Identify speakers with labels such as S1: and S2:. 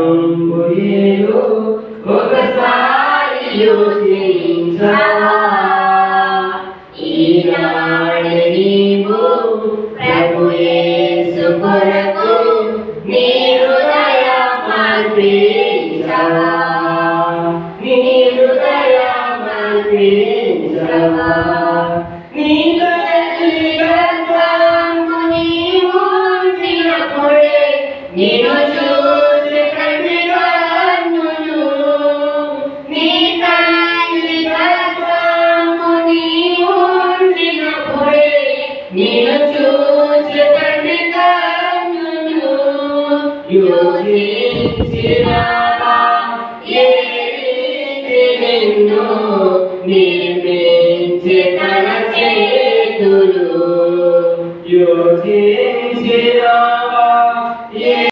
S1: గమ్యంబుయేదో ఒకసారి యోచించవా ఈనాడు నీవు ప్రభు యేసు కొరకు నీ హృదయమర్పించవా నీ హృదయమర్పించవా నీ తల్లి గర్భము నీవు ఉండినప్పుడే నిన్ను చూసి తండ్రి కన్నులు నీ తల్లి గర్భము నీవు ఉండినప్పుడే నిన్ను చూసి తండ్రి కన్నులు యోచించినవా ఏ రీతి నిన్ను నీ